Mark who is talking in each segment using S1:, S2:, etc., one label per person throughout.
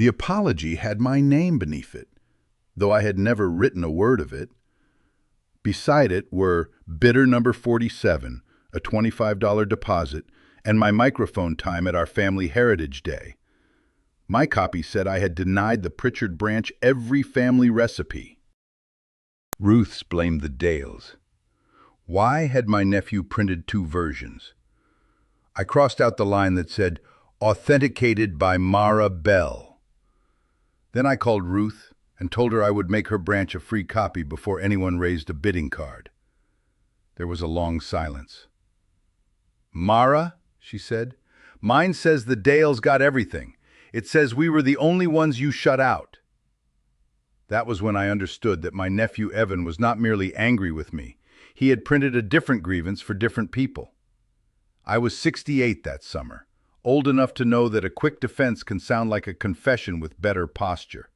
S1: The apology had my name beneath it, though I had never written a word of it. Beside it were bidder number 47, a $25 deposit, and my microphone time at our family heritage day. My copy said I had denied the Pritchard branch every family recipe. Ruth's blamed the Dales. Why had my nephew printed two versions? I crossed out the line that said, authenticated by Mara Bell. Then I called Ruth and told her I would make her branch a free copy before anyone raised a bidding card. There was a long silence. Mara, she said, mine says the Dales got everything. It says we were the only ones you shut out. That was when I understood that my nephew Evan was not merely angry with me. He had printed a different grievance for different people. I was 68 that summer, old enough to know that a quick defense can sound like a confession with better posture.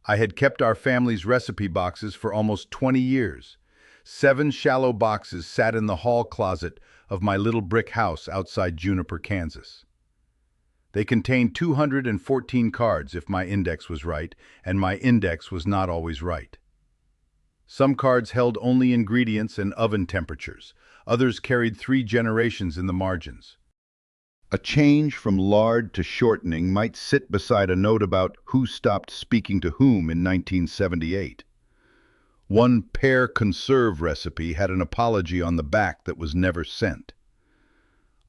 S1: I had kept our family's recipe boxes for almost 20 years. 7 shallow boxes sat in the hall closet of my little brick house outside Juniper, Kansas. They contained 214 cards if my index was right, and my index was not always right. Some cards held only ingredients and oven temperatures. Others carried 3 generations in the margins. A change from lard to shortening might sit beside a note about who stopped speaking to whom in 1978. One pear conserve recipe had an apology on the back that was never sent.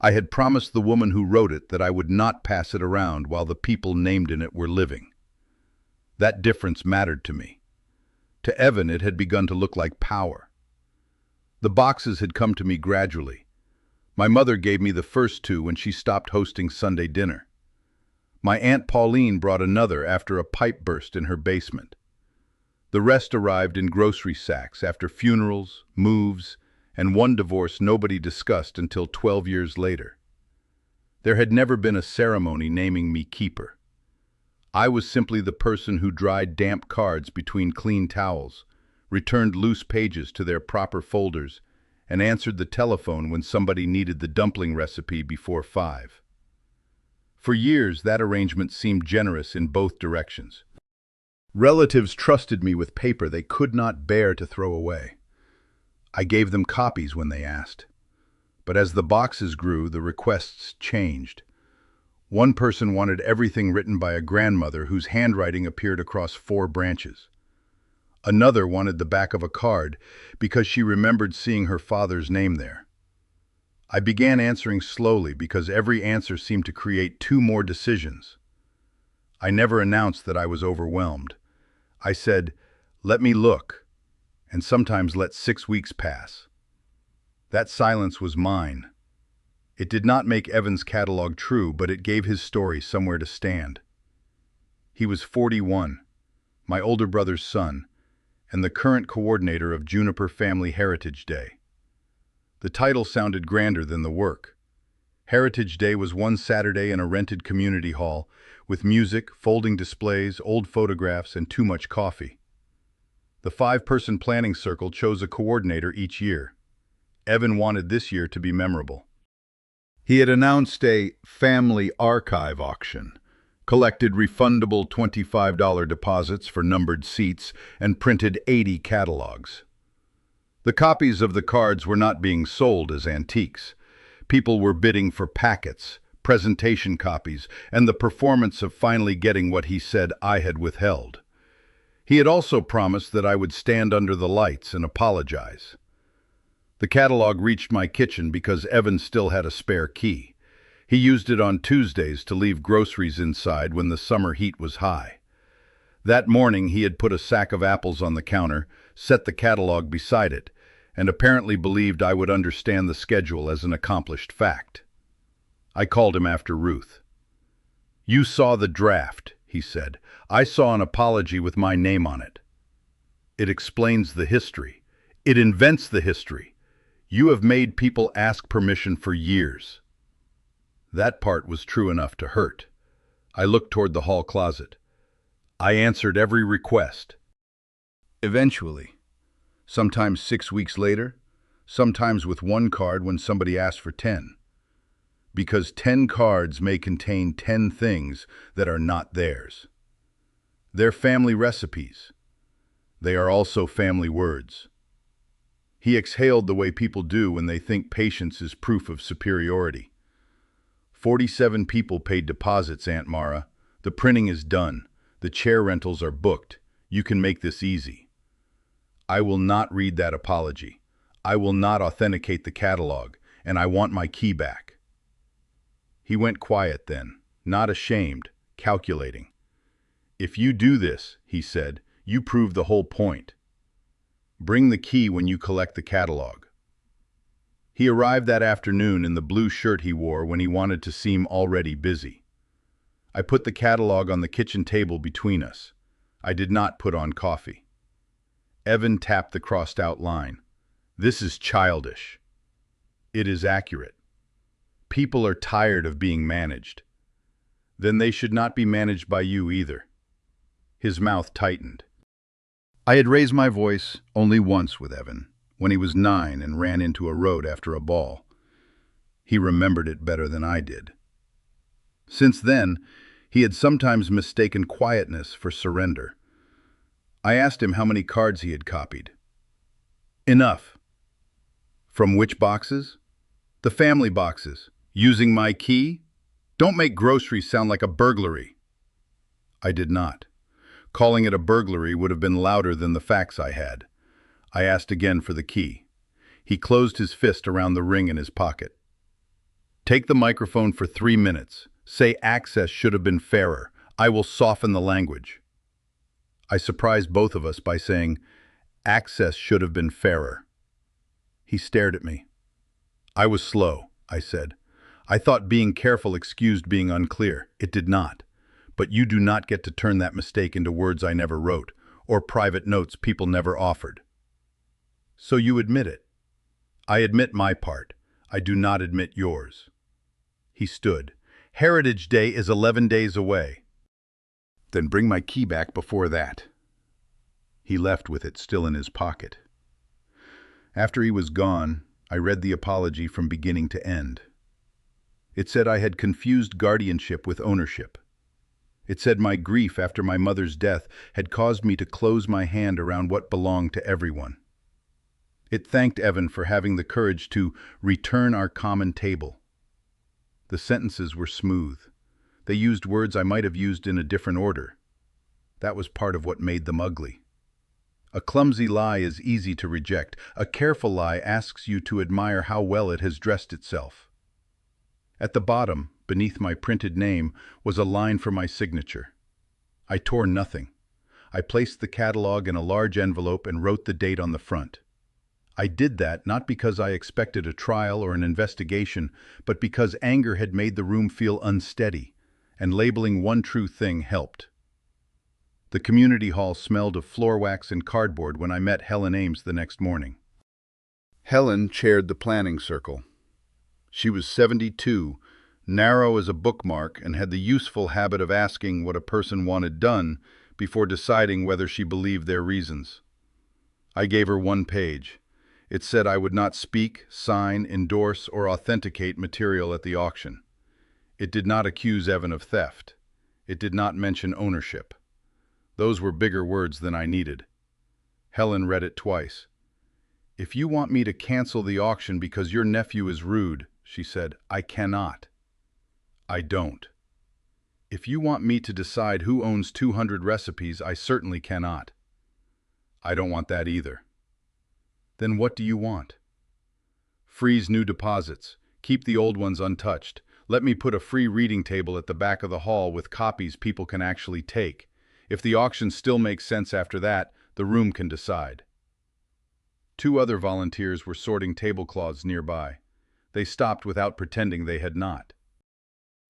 S1: I had promised the woman who wrote it that I would not pass it around while the people named in it were living. That difference mattered to me. To Evan, it had begun to look like power. The boxes had come to me gradually. My mother gave me the first 2 when she stopped hosting Sunday dinner. My Aunt Pauline brought another after a pipe burst in her basement. The rest arrived in grocery sacks after funerals, moves, and one divorce nobody discussed until 12 years later. There had never been a ceremony naming me keeper. I was simply the person who dried damp cards between clean towels, returned loose pages to their proper folders, and answered the telephone when somebody needed the dumpling recipe before 5. For years, that arrangement seemed generous in both directions. Relatives trusted me with paper they could not bear to throw away. I gave them copies when they asked. But as the boxes grew, the requests changed. One person wanted everything written by a grandmother whose handwriting appeared across 4 branches. Another wanted the back of a card because she remembered seeing her father's name there. I began answering slowly because every answer seemed to create 2 more decisions. I never announced that I was overwhelmed. I said, "Let me look," and sometimes let 6 weeks pass. That silence was mine. It did not make Evan's catalog true, but it gave his story somewhere to stand. He was 41, my older brother's son, and the current coordinator of Juniper Family Heritage Day. The title sounded grander than the work. Heritage Day was one Saturday in a rented community hall, with music, folding displays, old photographs, and too much coffee. The 5-person planning circle chose a coordinator each year. Evan wanted this year to be memorable. He had announced a family archive auction, collected refundable $25 deposits for numbered seats, and printed 80 catalogs. The copies of the cards were not being sold as antiques. People were bidding for packets, presentation copies, and the performance of finally getting what he said I had withheld. He had also promised that I would stand under the lights and apologize. The catalog reached my kitchen because Evan still had a spare key. He used it on Tuesdays to leave groceries inside when the summer heat was high. That morning he had put a sack of apples on the counter, set the catalog beside it, and apparently believed I would understand the schedule as an accomplished fact. I called him after Ruth. "You saw the draft," he said. "I saw an apology with my name on it. It explains the history. It invents the history. You have made people ask permission for years." That part was true enough to hurt. I looked toward the hall closet. I answered every request. Eventually, sometimes 6 weeks later, sometimes with one card when somebody asked for 10. because 10 cards may contain 10 things that are not theirs. They're family recipes. They are also family words. He exhaled the way people do when they think patience is proof of superiority. 47 people paid deposits, Aunt Mara. The printing is done. The chair rentals are booked. You can make this easy. I will not read that apology. I will not authenticate the catalog, and I want my key back. He went quiet then, not ashamed, calculating. If you do this, he said, you prove the whole point. Bring the key when you collect the catalog. He arrived that afternoon in the blue shirt he wore when he wanted to seem already busy. I put the catalog on the kitchen table between us. I did not put on coffee. Evan tapped the crossed-out line. This is childish. It is accurate. People are tired of being managed. Then they should not be managed by you either. His mouth tightened. I had raised my voice only once with Evan, when he was 9 and ran into a road after a ball. He remembered it better than I did. Since then, he had sometimes mistaken quietness for surrender. I asked him how many cards he had copied. Enough. From which boxes? The family boxes. Using my key? Don't make groceries sound like a burglary. I did not. Calling it a burglary would have been louder than the facts I had. I asked again for the key. He closed his fist around the ring in his pocket. Take the microphone for 3 minutes. Say access should have been fairer. I will soften the language. I surprised both of us by saying, access should have been fairer. He stared at me. I was slow, I said. I thought being careful excused being unclear. It did not. But you do not get to turn that mistake into words I never wrote, or private notes people never offered. So you admit it. I admit my part. I do not admit yours. He stood. Heritage Day is 11 days away. Then bring my key back before that. He left with it still in his pocket. After he was gone, I read the apology from beginning to end. It said I had confused guardianship with ownership. It said my grief after my mother's death had caused me to close my hand around what belonged to everyone. It thanked Evan for having the courage to return our common table. The sentences were smooth. They used words I might have used in a different order. That was part of what made them ugly. A clumsy lie is easy to reject. A careful lie asks you to admire how well it has dressed itself. At the bottom, beneath my printed name, was a line for my signature. I tore nothing. I placed the catalog in a large envelope and wrote the date on the front. I did that not because I expected a trial or an investigation, but because anger had made the room feel unsteady, and labeling one true thing helped. The community hall smelled of floor wax and cardboard when I met Helen Ames the next morning. Helen chaired the planning circle. She was 72, narrow as a bookmark, and had the useful habit of asking what a person wanted done before deciding whether she believed their reasons. I gave her 1 page. It said I would not speak, sign, endorse, or authenticate material at the auction. It did not accuse Evan of theft. It did not mention ownership. Those were bigger words than I needed. Helen read it twice. If you want me to cancel the auction because your nephew is rude, she said, I cannot. I don't. If you want me to decide who owns 200 recipes, I certainly cannot. I don't want that either. Then what do you want? Freeze new deposits. Keep the old ones untouched. Let me put a free reading table at the back of the hall with copies people can actually take. If the auction still makes sense after that, the room can decide. 2 other volunteers were sorting tablecloths nearby. They stopped without pretending they had not.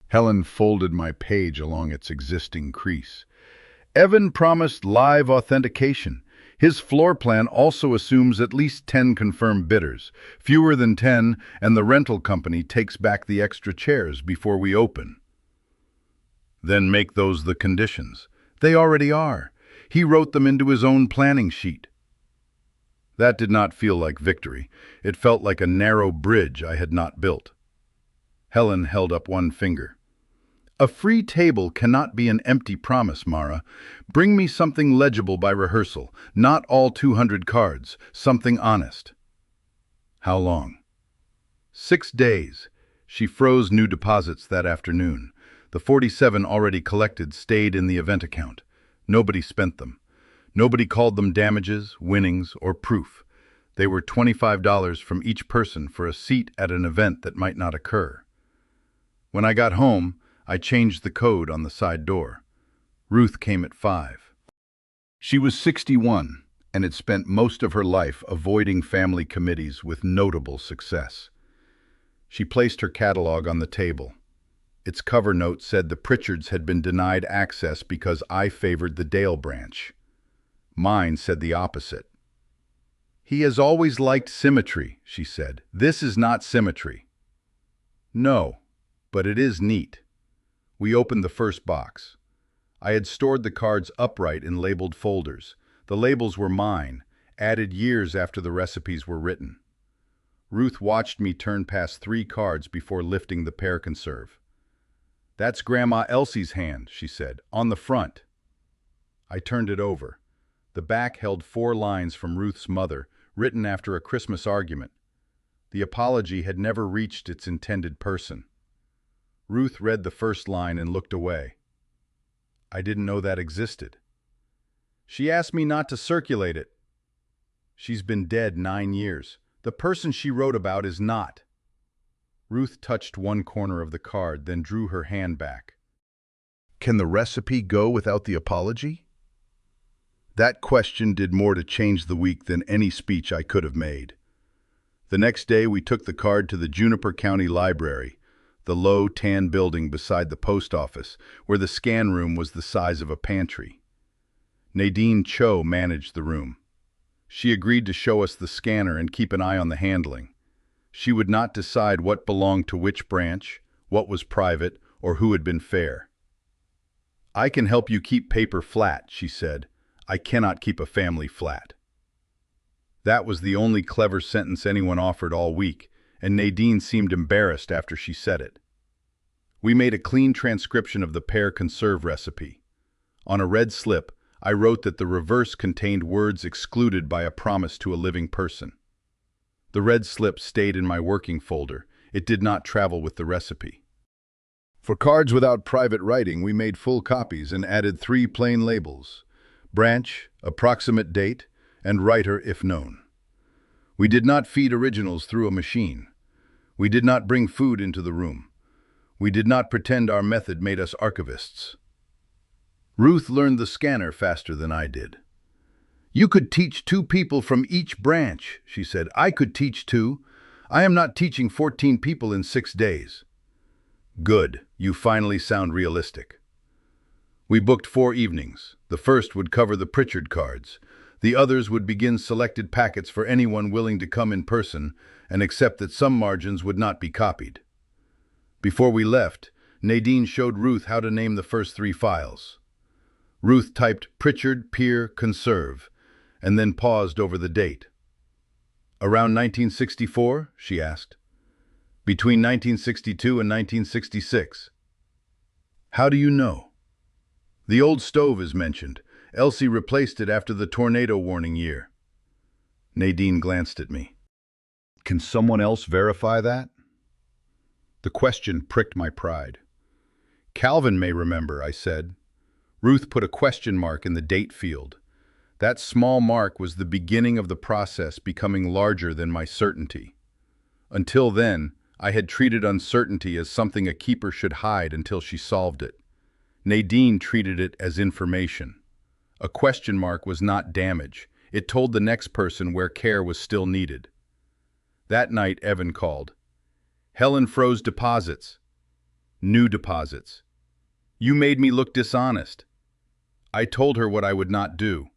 S1: Helen folded my page along its existing crease. Evan promised live authentication. His floor plan also assumes at least 10 confirmed bidders. Fewer than 10, and the rental company takes back the extra chairs before we open. Then make those the conditions. They already are. He wrote them into his own planning sheet. That did not feel like victory. It felt like a narrow bridge I had not built. Helen held up one finger. A free table cannot be an empty promise, Mara. Bring me something legible by rehearsal, not all 200 cards, something honest. How long? 6 days. She froze new deposits that afternoon. The 47 already collected stayed in the event account. Nobody spent them. Nobody called them damages, winnings, or proof. They were $25 from each person for a seat at an event that might not occur. When I got home, I changed the code on the side door. Ruth came at 5. She was 61 and had spent most of her life avoiding family committees with notable success. She placed her catalog on the table. Its cover note said the Pritchards had been denied access because I favored the Dale branch. Mine said the opposite. "He has always liked symmetry," she said. "This is not symmetry." "No, but it is neat." We opened the first box. I had stored the cards upright in labeled folders. The labels were mine, added years after the recipes were written. Ruth watched me turn past 3 cards before lifting the pair conserve. "That's Grandma Elsie's hand," she said, "on the front." I turned it over. The back held 4 lines from Ruth's mother, written after a Christmas argument. The apology had never reached its intended person. Ruth read the first line and looked away. I didn't know that existed. "She asked me not to circulate it." "She's been dead 9 years. The person she wrote about is not." Ruth touched one corner of the card, then drew her hand back. "Can the recipe go without the apology?" That question did more to change the week than any speech I could have made. The next day we took the card to the Juniper County Library, the low, tan building beside the post office, where the scan room was the size of a pantry. Nadine Cho managed the room. She agreed to show us the scanner and keep an eye on the handling. She would not decide what belonged to which branch, what was private, or who had been fair. "I can help you keep paper flat," she said. "I cannot keep a family flat." That was the only clever sentence anyone offered all week, and Nadine seemed embarrassed after she said it. We made a clean transcription of the pear conserve recipe. On a red slip, I wrote that the reverse contained words excluded by a promise to a living person. The red slip stayed in my working folder. It did not travel with the recipe. For cards without private writing, we made full copies and added 3 plain labels: branch, approximate date, and writer if known. We did not feed originals through a machine. We did not bring food into the room. We did not pretend our method made us archivists. Ruth learned the scanner faster than I did. "You could teach 2 people from each branch," she said. "I could teach 2. I am not teaching 14 people in 6 days." "Good. You finally sound realistic." We booked 4 evenings. The first would cover the Pritchard cards. The others would begin selected packets for anyone willing to come in person and accept that some margins would not be copied. Before we left, Nadine showed Ruth how to name the first 3 files. Ruth typed Pritchard Peer Conserve and then paused over the date. "Around 1964?" she asked. "Between 1962 and 1966. "How do you know?" "The old stove is mentioned. Elsie replaced it after the tornado warning year." Nadine glanced at me. "Can someone else verify that?" The question pricked my pride. "Calvin may remember," I said. Ruth put a question mark in the date field. That small mark was the beginning of the process becoming larger than my certainty. Until then, I had treated uncertainty as something a keeper should hide until she solved it. Nadine treated it as information. A question mark was not damage. It told the next person where care was still needed. That night, Evan called. "Helen froze deposits." "New deposits." "You made me look dishonest." I told her what I would not do.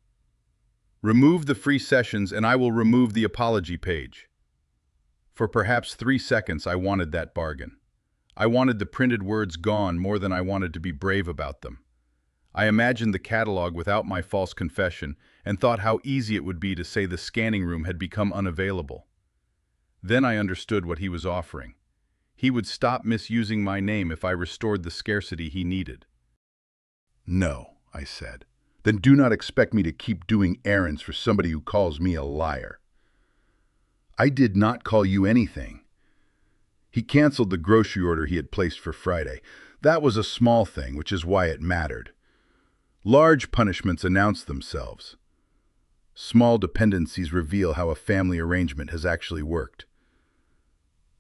S1: "Remove the free sessions and I will remove the apology page." For perhaps 3 seconds I wanted that bargain. I wanted the printed words gone more than I wanted to be brave about them. I imagined the catalog without my false confession and thought how easy it would be to say the scanning room had become unavailable. Then I understood what he was offering. He would stop misusing my name if I restored the scarcity he needed. "No," I said. "Then do not expect me to keep doing errands for somebody who calls me a liar." "I did not call you anything." He canceled the grocery order he had placed for Friday. That was a small thing, which is why it mattered. Large punishments announce themselves. Small dependencies reveal how a family arrangement has actually worked.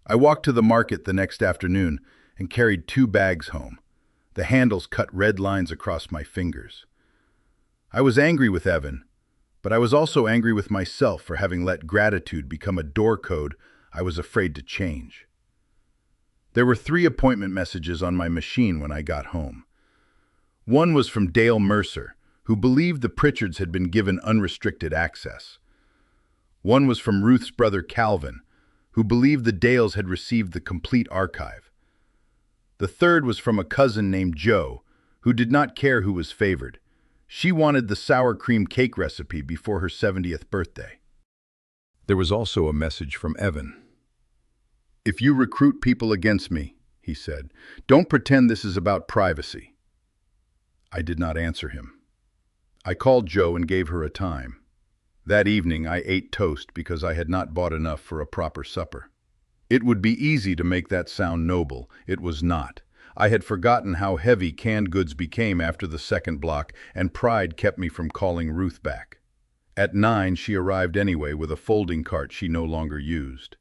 S1: I walked to the market the next afternoon and carried 2 bags home. The handles cut red lines across my fingers. I was angry with Evan, but I was also angry with myself for having let gratitude become a door code I was afraid to change. There were 3 appointment messages on my machine when I got home. One was from Dale Mercer, who believed the Pritchards had been given unrestricted access. One was from Ruth's brother Calvin, who believed the Dales had received the complete archive. The third was from a cousin named Joe, who did not care who was favored. She wanted the sour cream cake recipe before her 70th birthday. There was also a message from Evan. "If you recruit people against me," he said, "don't pretend this is about privacy." I did not answer him. I called Joe and gave her a time. That evening I ate toast because I had not bought enough for a proper supper. It would be easy to make that sound noble. It was not. I had forgotten how heavy canned goods became after the second block, and pride kept me from calling Ruth back. At 9, she arrived anyway with a folding cart she no longer used.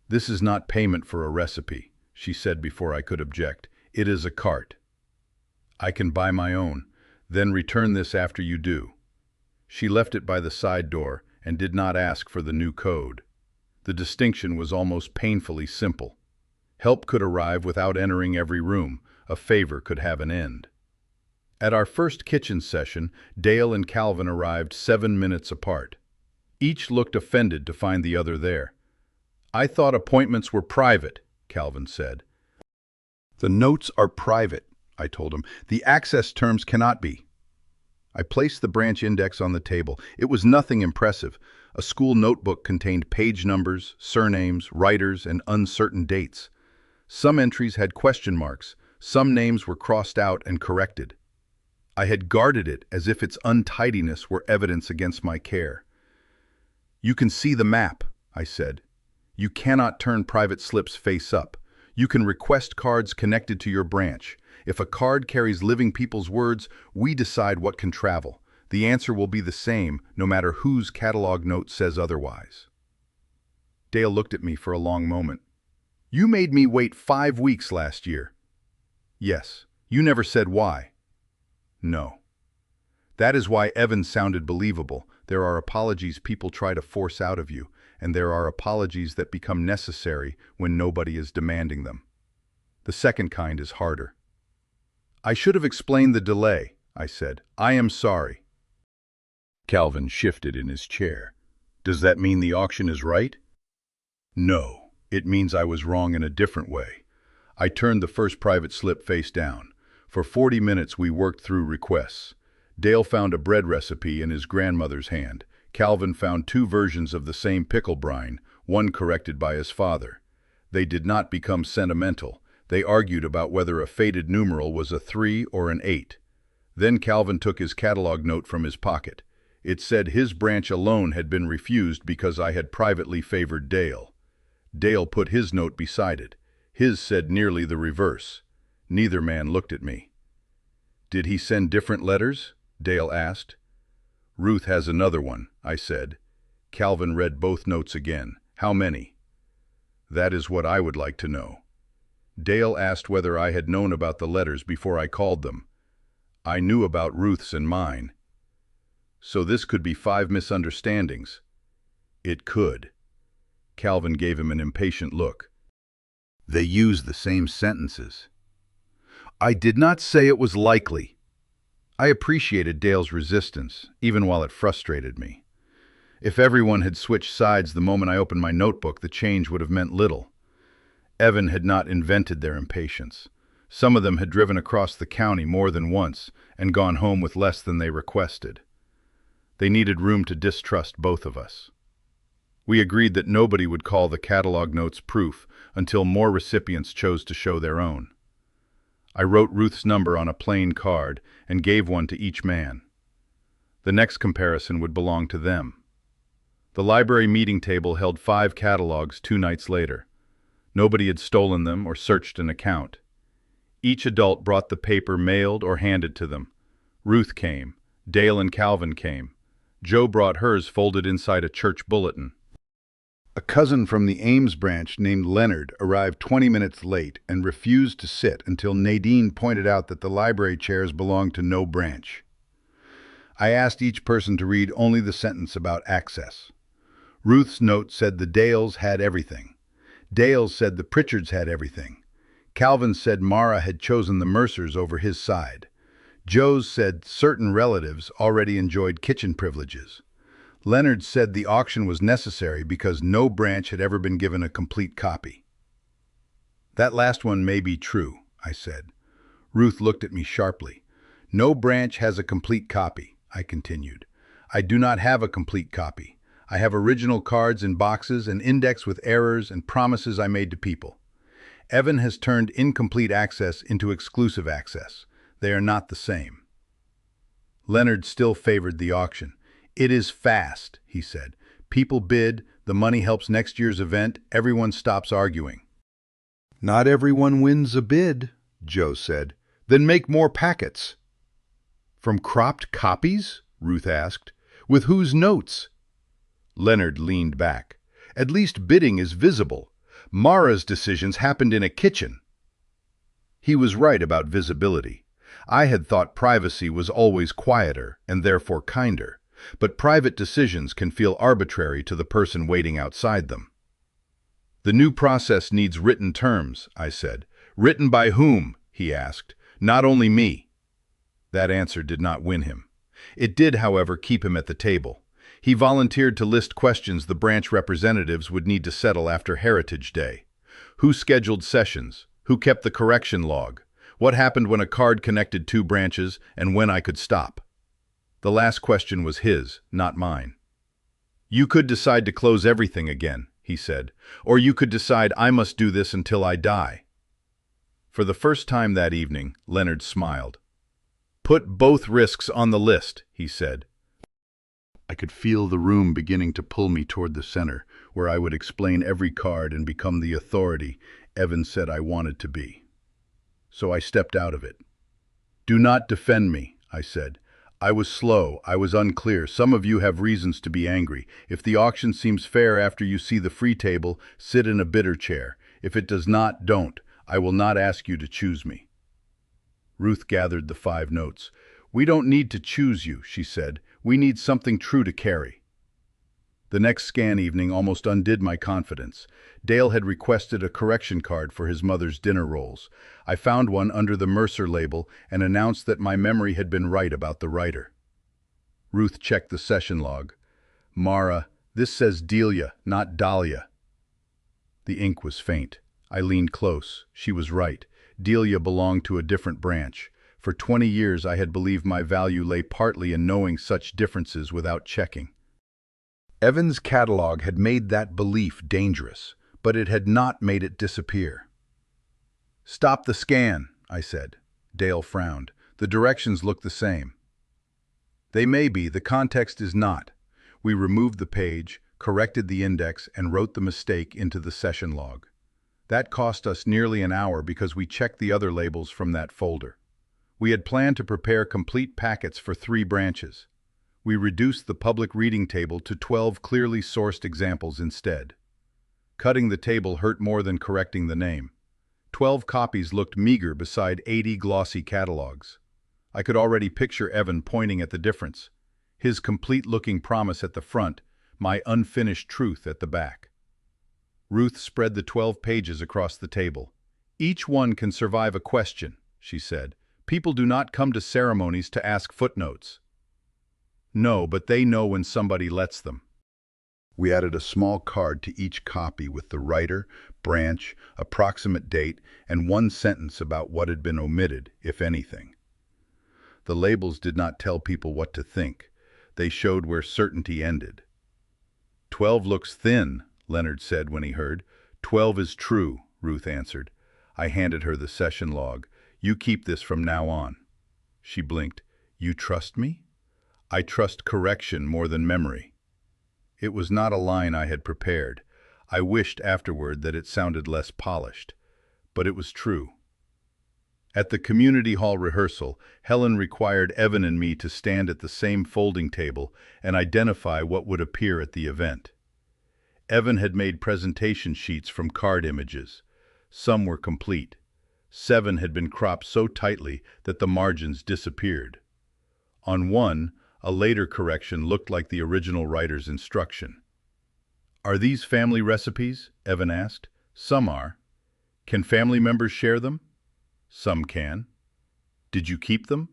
S1: "This is not payment for a recipe," she said before I could object. "It is a cart. I can buy my own, then return this after you do." She left it by the side door and did not ask for the new code. The distinction was almost painfully simple. Help could arrive without entering every room. A favor could have an end. At our first kitchen session, Dale and Calvin arrived 7 minutes apart. Each looked offended to find the other there. "I thought appointments were private," Calvin said. "The notes are private," I told him. "The access terms cannot be." I placed the branch index on the table. It was nothing impressive. A school notebook contained page numbers, surnames, writers, and uncertain dates. Some entries had question marks. Some names were crossed out and corrected. I had guarded it as if its untidiness were evidence against my care. "You can see the map," I said. "You cannot turn private slips face up. You can request cards connected to your branch. If a card carries living people's words, we decide what can travel. The answer will be the same, no matter whose catalog note says otherwise." Dale looked at me for a long moment. "You made me wait 5 weeks last year." "Yes. You never said why." "No." "That is why Evan sounded believable. There are apologies people try to force out of you, and there are apologies that become necessary when nobody is demanding them. The second kind is harder." "I should have explained the delay," I said. "I am sorry." Calvin shifted in his chair. "Does that mean the auction is right?" "No, it means I was wrong in a different way." I turned the first private slip face down. For 40 minutes we worked through requests. Dale found a bread recipe in his grandmother's hand. Calvin found 2 versions of the same pickle brine, one corrected by his father. They did not become sentimental. They argued about whether a faded numeral was a 3 or an 8. Then Calvin took his catalog note from his pocket. It said his branch alone had been refused because I had privately favored Dale. Dale put his note beside it. His said nearly the reverse. Neither man looked at me. "Did he send different letters?" Dale asked. "Ruth has another one," I said. Calvin read both notes again. "How many?" "That is what I would like to know." Dale asked whether I had known about the letters before I called them. I knew about Ruth's and mine. So this could be 5 misunderstandings. It could. Calvin gave him an impatient look. "They use the same sentences." "I did not say it was likely." I appreciated Dale's resistance, even while it frustrated me. If everyone had switched sides the moment I opened my notebook, the change would have meant little. Evan had not invented their impatience. Some of them had driven across the county more than once and gone home with less than they requested. They needed room to distrust both of us. We agreed that nobody would call the catalog notes proof until more recipients chose to show their own. I wrote Ruth's number on a plain card and gave one to each man. The next comparison would belong to them. The library meeting table held 5 catalogs 2 nights later. Nobody had stolen them or searched an account. Each adult brought the paper mailed or handed to them. Ruth came. Dale and Calvin came. Joe brought hers folded inside a church bulletin. A cousin from the Ames branch named Leonard arrived 20 minutes late and refused to sit until Nadine pointed out that the library chairs belonged to no branch. I asked each person to read only the sentence about access. Ruth's note said the Dales had everything. Dale said the Pritchards had everything. Calvin said Mara had chosen the Mercers over his side. Joe's said certain relatives already enjoyed kitchen privileges. Leonard said the auction was necessary because no branch had ever been given a complete copy. That last one may be true, I said. Ruth looked at me sharply. No branch has a complete copy, I continued. I do not have a complete copy. I have original cards in boxes, an index with errors and promises I made to people. Evan has turned incomplete access into exclusive access. They are not the same. Leonard still favored the auction. It is fast, he said. People bid, the money helps next year's event, everyone stops arguing. Not everyone wins a bid, Joe said. Then make more packets. From cropped copies? Ruth asked. With whose notes? Leonard leaned back. At least bidding is visible. Mara's decisions happened in a kitchen. He was right about visibility. I had thought privacy was always quieter and therefore kinder, but private decisions can feel arbitrary to the person waiting outside them. The new process needs written terms, I said. Written by whom? He asked. Not only me. That answer did not win him. It did, however, keep him at the table. He volunteered to list questions the branch representatives would need to settle after Heritage Day. Who scheduled sessions? Who kept the correction log? What happened when a card connected 2 branches and when I could stop? The last question was his, not mine. You could decide to close everything again, he said, or you could decide I must do this until I die. For the first time that evening, Leonard smiled. Put both risks on the list, he said. I could feel the room beginning to pull me toward the center, where I would explain every card and become the authority Evan said I wanted to be. So I stepped out of it. Do not defend me, I said. I was slow, I was unclear. Some of you have reasons to be angry. If the auction seems fair after you see the free table, sit in a bidder chair. If it does not, don't. I will not ask you to choose me. Ruth gathered the 5 notes. We don't need to choose you, she said. We need something true to carry. The next scan evening almost undid my confidence. Dale had requested a correction card for his mother's dinner rolls. I found one under the Mercer label and announced that my memory had been right about the writer. Ruth checked the session log. Mara, this says Delia, not Dahlia. The ink was faint. I leaned close. She was right. Delia belonged to a different branch. For 20 years I had believed my value lay partly in knowing such differences without checking. Evan's catalog had made that belief dangerous, but it had not made it disappear. Stop the scan, I said. Dale frowned. The directions look the same. They may be, the context is not. We removed the page, corrected the index, and wrote the mistake into the session log. That cost us nearly an hour because we checked the other labels from that folder. We had planned to prepare complete packets for 3 branches. We reduced the public reading table to 12 clearly sourced examples instead. Cutting the table hurt more than correcting the name. 12 copies looked meager beside 80 glossy catalogs. I could already picture Evan pointing at the difference. His complete-looking promise at the front, my unfinished truth at the back. Ruth spread the 12 pages across the table. Each one can survive a question, she said. People do not come to ceremonies to ask footnotes. No, but they know when somebody lets them. We added a small card to each copy with the writer, branch, approximate date, and 1 sentence about what had been omitted, if anything. The labels did not tell people what to think. They showed where certainty ended. 12 looks thin, Leonard said when he heard. 12 is true, Ruth answered. I handed her the session log. You keep this from now on. She blinked. You trust me? I trust correction more than memory. It was not a line I had prepared. I wished afterward that it sounded less polished. But it was true. At the community hall rehearsal, Helen required Evan and me to stand at the same folding table and identify what would appear at the event. Evan had made presentation sheets from card images. Some were complete. 7 had been cropped so tightly that the margins disappeared. On one, a later correction looked like the original writer's instruction. Are these family recipes? Evan asked. Some are. Can family members share them? Some can. Did you keep them?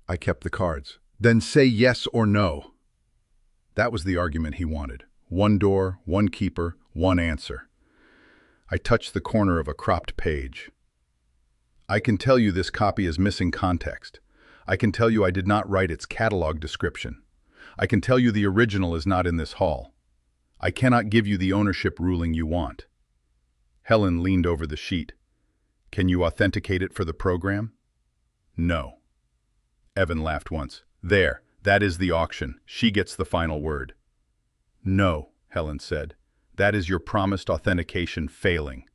S1: I kept the cards. Then say yes or no. That was the argument he wanted. One door, one keeper, one answer. I touched the corner of a cropped page. I can tell you this copy is missing context. I can tell you I did not write its catalog description. I can tell you the original is not in this hall. I cannot give you the ownership ruling you want. Helen leaned over the sheet. Can you authenticate it for the program? No. Evan laughed once. There, that is the auction. She gets the final word. No, Helen said. That is your promised authentication failing.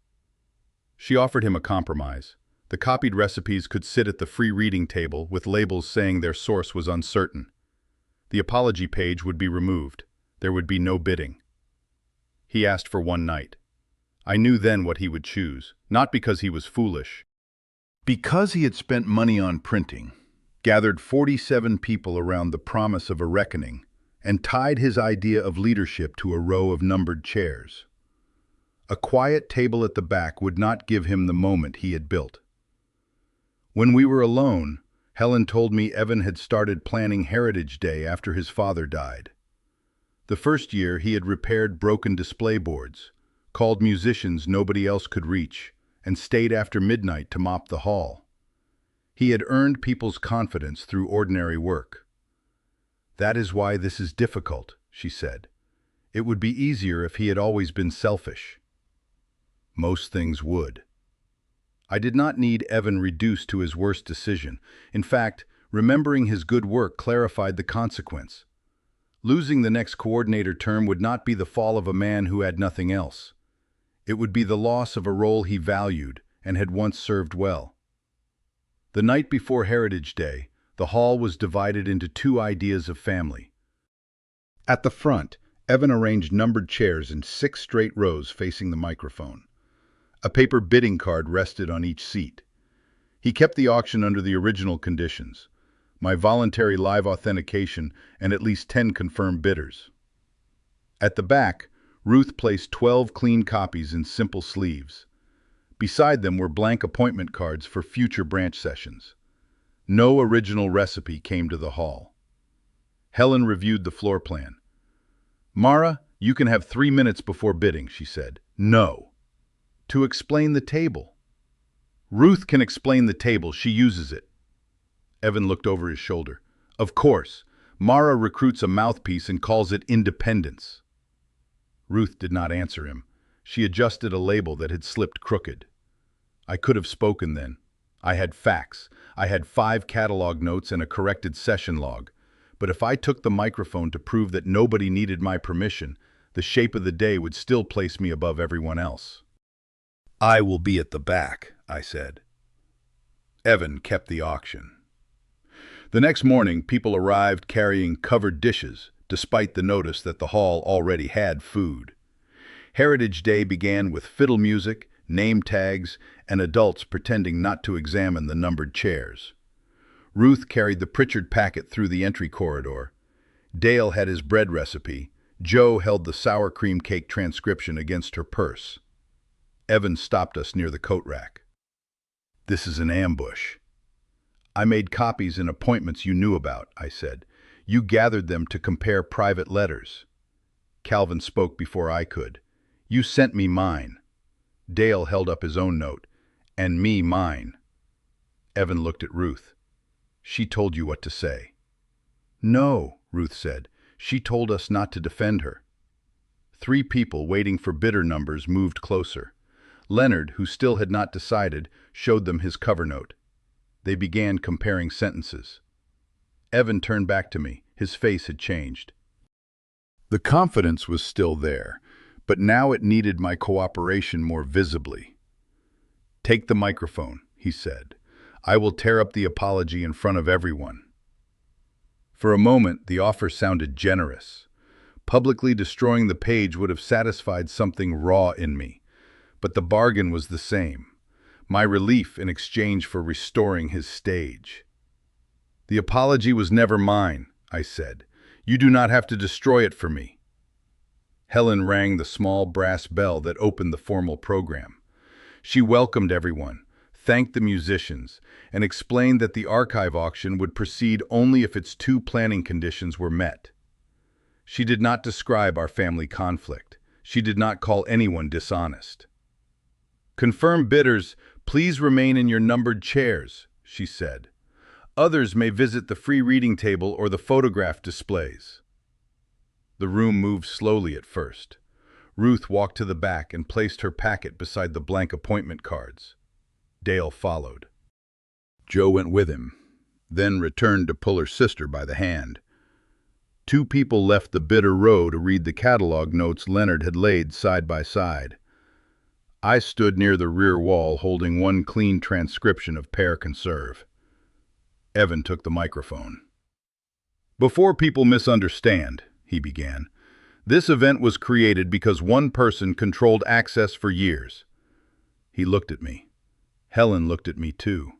S1: She offered him a compromise. The copied recipes could sit at the free reading table with labels saying their source was uncertain. The apology page would be removed. There would be no bidding. He asked for one night. I knew then what he would choose, not because he was foolish. Because he had spent money on printing, gathered 47 people around the promise of a reckoning, and tied his idea of leadership to a row of numbered chairs. A quiet table at the back would not give him the moment he had built. When we were alone, Helen told me Evan had started planning Heritage Day after his father died. The first year he had repaired broken display boards, called musicians nobody else could reach, and stayed after midnight to mop the hall. He had earned people's confidence through ordinary work. That is why this is difficult, she said. It would be easier if he had always been selfish. Most things would. I did not need Evan reduced to his worst decision. In fact, remembering his good work clarified the consequence. Losing the next coordinator term would not be the fall of a man who had nothing else. It would be the loss of a role he valued and had once served well. The night before Heritage Day, the hall was divided into 2 ideas of family. At the front, Evan arranged numbered chairs in 6 straight rows facing the microphone. A paper bidding card rested on each seat. He kept the auction under the original conditions: my voluntary live authentication and at least 10 confirmed bidders. At the back, Ruth placed 12 clean copies in simple sleeves. Beside them were blank appointment cards for future branch sessions. No original recipe came to the hall. Helen reviewed the floor plan. Mara, you can have 3 minutes before bidding, she said. No. To explain the table. Ruth can explain the table, she uses it. Evan looked over his shoulder. Of course, Mara recruits a mouthpiece and calls it independence. Ruth did not answer him. She adjusted a label that had slipped crooked. I could have spoken then. I had facts. I had 5 catalog notes and a corrected session log. But if I took the microphone to prove that nobody needed my permission, the shape of the day would still place me above everyone else. I will be at the back, I said. Evan kept the auction. The next morning, people arrived carrying covered dishes, despite the notice that the hall already had food. Heritage Day began with fiddle music, name tags, and adults pretending not to examine the numbered chairs. Ruth carried the Pritchard packet through the entry corridor. Dale had his bread recipe. Joe held the sour cream cake transcription against her purse. Evan stopped us near the coat rack. This is an ambush. I made copies and appointments you knew about, I said. You gathered them to compare private letters. Calvin spoke before I could. You sent me mine. Dale held up his own note. And me mine. Evan looked at Ruth. She told you what to say. No, Ruth said. She told us not to defend her. 3 people waiting for bidder numbers moved closer. Leonard, who still had not decided, showed them his cover note. They began comparing sentences. Evan turned back to me. His face had changed. The confidence was still there, but now it needed my cooperation more visibly. "Take the microphone," he said. "I will tear up the apology in front of everyone." For a moment, the offer sounded generous. Publicly destroying the page would have satisfied something raw in me. But the bargain was the same. My relief in exchange for restoring his stage. "The apology was never mine," I said. "You do not have to destroy it for me." Helen rang the small brass bell that opened the formal program. She welcomed everyone, thanked the musicians, and explained that the archive auction would proceed only if its 2 planning conditions were met. She did not describe our family conflict. She did not call anyone dishonest. "Confirmed bidders, please remain in your numbered chairs," she said. "Others may visit the free reading table or the photograph displays." The room moved slowly at first. Ruth walked to the back and placed her packet beside the blank appointment cards. Dale followed. Joe went with him, then returned to pull her sister by the hand. 2 people left the bidder row to read the catalog notes Leonard had laid side by side. I stood near the rear wall holding one clean transcription of Pear Conserve. Evan took the microphone. "Before people misunderstand," he began, "this event was created because one person controlled access for years." He looked at me. Helen looked at me too.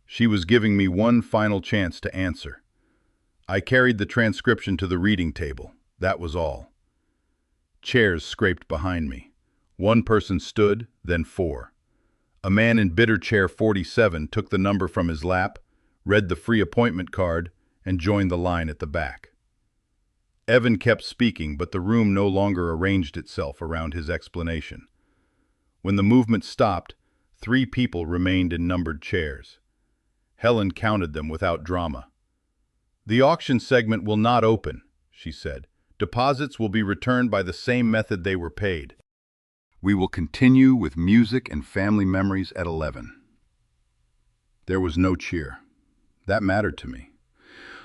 S1: She was giving me one final chance to answer. I carried the transcription to the reading table. That was all. Chairs scraped behind me. 1 person stood, then 4. A man in bidder chair 47 took the number from his lap, read the free appointment card, and joined the line at the back. Evan kept speaking, but the room no longer arranged itself around his explanation. When the movement stopped, 3 people remained in numbered chairs. Helen counted them without drama. "The auction segment will not open," she said. "Deposits will be returned by the same method they were paid. We will continue with music and family memories at 11. There was no cheer. That mattered to me.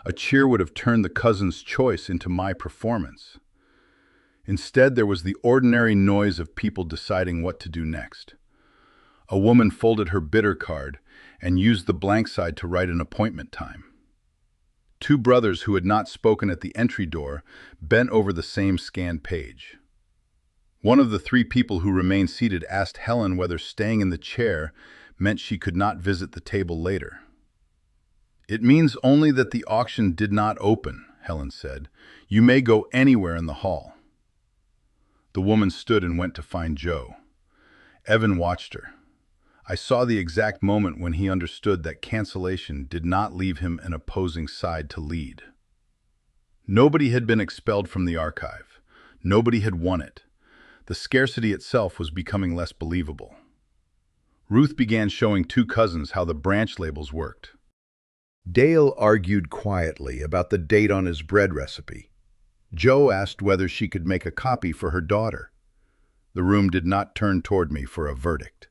S1: A cheer would have turned the cousin's choice into my performance. Instead, there was the ordinary noise of people deciding what to do next. A woman folded her bidder card and used the blank side to write an appointment time. 2 brothers who had not spoken at the entry door bent over the same scanned page. One of the 3 people who remained seated asked Helen whether staying in the chair meant she could not visit the table later. "It means only that the auction did not open," Helen said. "You may go anywhere in the hall." The woman stood and went to find Joe. Evan watched her. I saw the exact moment when he understood that cancellation did not leave him an opposing side to lead. Nobody had been expelled from the archive. Nobody had won it. The scarcity itself was becoming less believable. Ruth began showing 2 cousins how the branch labels worked. Dale argued quietly about the date on his bread recipe. Joe asked whether she could make a copy for her daughter. The room did not turn toward me for a verdict.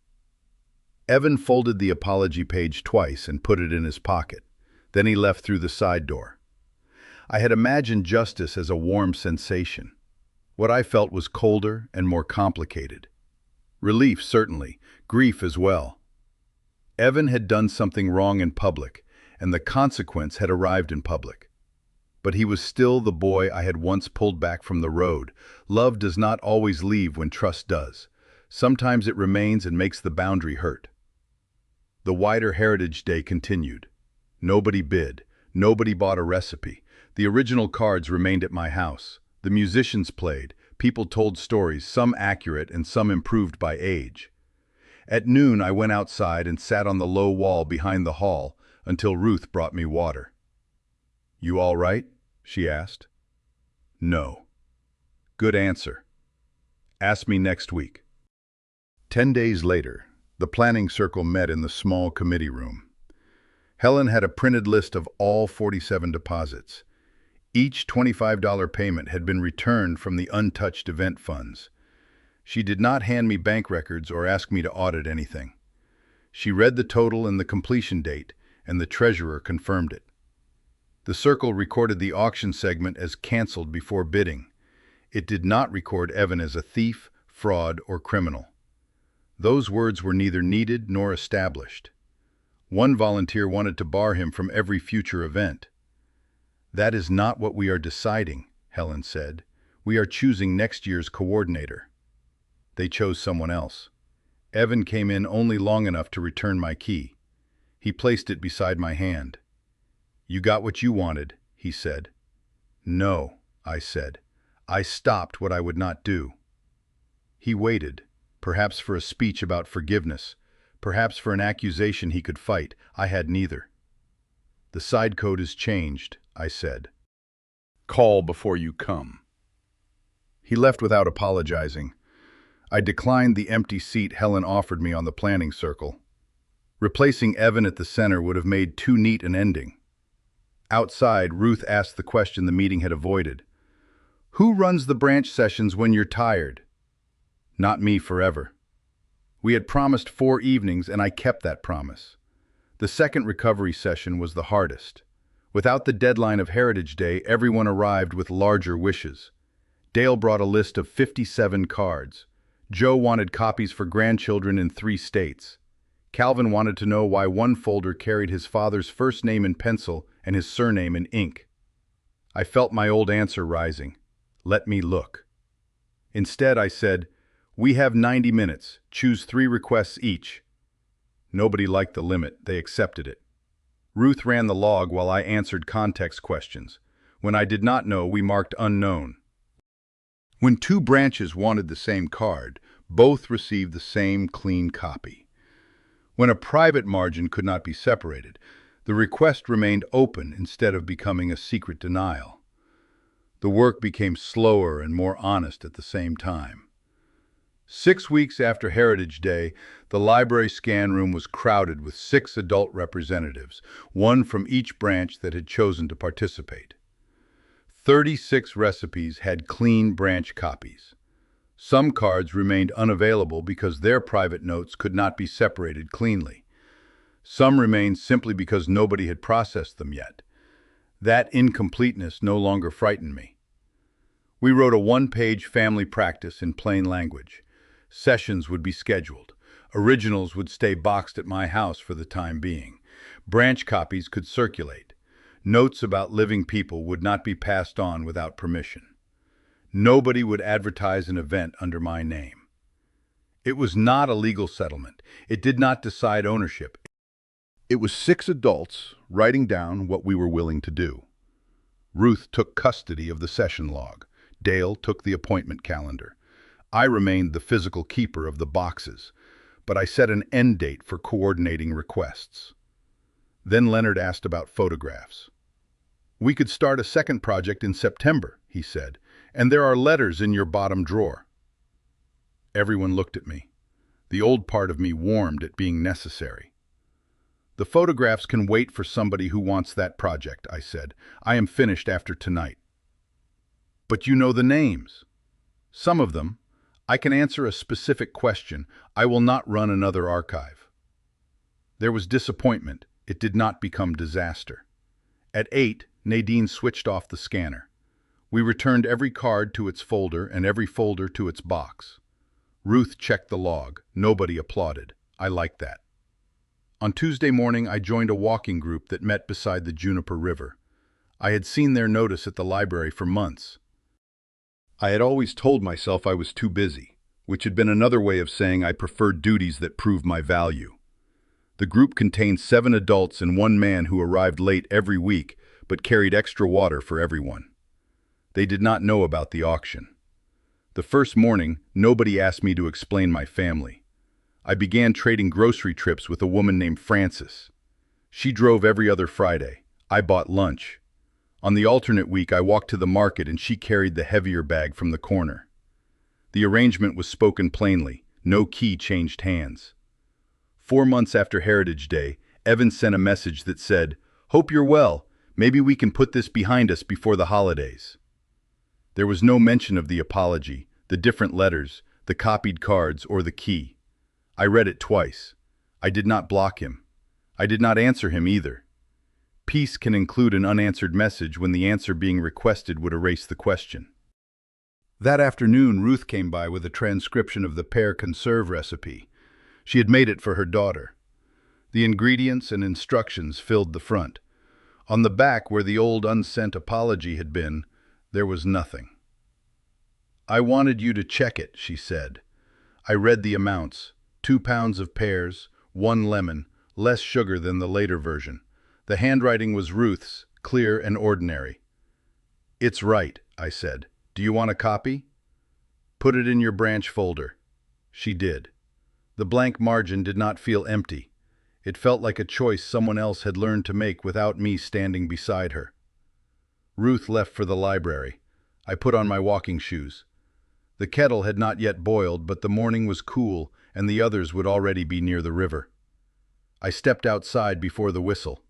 S1: Evan folded the apology page twice and put it in his pocket. Then he left through the side door. I had imagined justice as a warm sensation. What I felt was colder and more complicated. Relief, certainly. Grief as well. Evan had done something wrong in public, and the consequence had arrived in public. But he was still the boy I had once pulled back from the road. Love does not always leave when trust does. Sometimes it remains and makes the boundary hurt. The wider Heritage Day continued. Nobody bid. Nobody bought a recipe. The original cards remained at my house. The musicians played. People told stories, some accurate and some improved by age. At noon, I went outside and sat on the low wall behind the hall until Ruth brought me water. "You all right?" she asked. "No." "Good answer. Ask me next week." 10 days later, the planning circle met in the small committee room. Helen had a printed list of all 47 deposits. Each $25 payment had been returned from the untouched event funds. She did not hand me bank records or ask me to audit anything. She read the total and the completion date, and the treasurer confirmed it. The circle recorded the auction segment as canceled before bidding. It did not record Evan as a thief, fraud, or criminal. Those words were neither needed nor established. One volunteer wanted to bar him from every future event. "That is not what we are deciding," Helen said. "We are choosing next year's coordinator." They chose someone else. Evan came in only long enough to return my key. He placed it beside my hand. "You got what you wanted," he said. "No," I said. "I stopped what I would not do." He waited, perhaps for a speech about forgiveness, perhaps for an accusation he could fight. I had neither. "The side code is changed," I said. "Call before you come." He left without apologizing. I declined the empty seat Helen offered me on the planning circle. Replacing Evan at the center would have made too neat an ending. Outside, Ruth asked the question the meeting had avoided. "Who runs the branch sessions when you're tired?" Not me forever. We had promised 4 evenings, and I kept that promise. The second recovery session was the hardest. Without the deadline of Heritage Day, everyone arrived with larger wishes. Dale brought a list of 57 cards. Joe wanted copies for grandchildren in 3 states. Calvin wanted to know why one folder carried his father's first name in pencil and his surname in ink. I felt my old answer rising. "Let me look." Instead, I said, "We have 90 minutes. Choose 3 requests each." Nobody liked the limit. They accepted it. Ruth ran the log while I answered context questions. When I did not know, we marked unknown. When 2 branches wanted the same card, both received the same clean copy. When a private margin could not be separated, the request remained open instead of becoming a secret denial. The work became slower and more honest at the same time. 6 weeks after Heritage Day, the library scan room was crowded with 6 adult representatives, one from each branch that had chosen to participate. 36 recipes had clean branch copies. Some cards remained unavailable because their private notes could not be separated cleanly. Some remained simply because nobody had processed them yet. That incompleteness no longer frightened me. We wrote a 1-page family practice in plain language. Sessions would be scheduled. Originals would stay boxed at my house for the time being. Branch copies could circulate. Notes about living people would not be passed on without permission. Nobody would advertise an event under my name. It was not a legal settlement. It did not decide ownership. It was 6 adults writing down what we were willing to do. Ruth took custody of the session log. Dale took the appointment calendar. I remained the physical keeper of the boxes, but I set an end date for coordinating requests. Then Leonard asked about photographs. "We could start a second project in September," he said, "and there are letters in your bottom drawer." Everyone looked at me. The old part of me warmed at being necessary. "The photographs can wait for somebody who wants that project," I said. "I am finished after tonight." "But you know the names." "Some of them. I can answer a specific question. I will not run another archive." There was disappointment. It did not become disaster. At 8, Nadine switched off the scanner. We returned every card to its folder and every folder to its box. Ruth checked the log. Nobody applauded. I liked that. On Tuesday morning, I joined a walking group that met beside the Juniper River. I had seen their notice at the library for months. I had always told myself I was too busy, which had been another way of saying I preferred duties that proved my value. The group contained 7 adults and 1 man who arrived late every week but carried extra water for everyone. They did not know about the auction. The first morning, nobody asked me to explain my family. I began trading grocery trips with a woman named Frances. She drove every other Friday. I bought lunch. On the alternate week, I walked to the market and she carried the heavier bag from the corner. The arrangement was spoken plainly. No key changed hands. 4 months after Heritage Day, Evan sent a message that said, "Hope you're well. Maybe we can put this behind us before the holidays." There was no mention of the apology, the different letters, the copied cards, or the key. I read it twice. I did not block him. I did not answer him either. Peace can include an unanswered message when the answer being requested would erase the question. That afternoon, Ruth came by with a transcription of the pear conserve recipe. She had made it for her daughter. The ingredients and instructions filled the front. On the back, where the old unsent apology had been, there was nothing. "I wanted you to check it," she said. I read the amounts: 2 pounds of pears, 1 lemon, less sugar than the later version. The handwriting was Ruth's, clear and ordinary. "It's right," I said. "Do you want a copy?" "Put it in your branch folder." She did. The blank margin did not feel empty. It felt like a choice someone else had learned to make without me standing beside her. Ruth left for the library. I put on my walking shoes. The kettle had not yet boiled, but the morning was cool, and the others would already be near the river. I stepped outside before the whistle.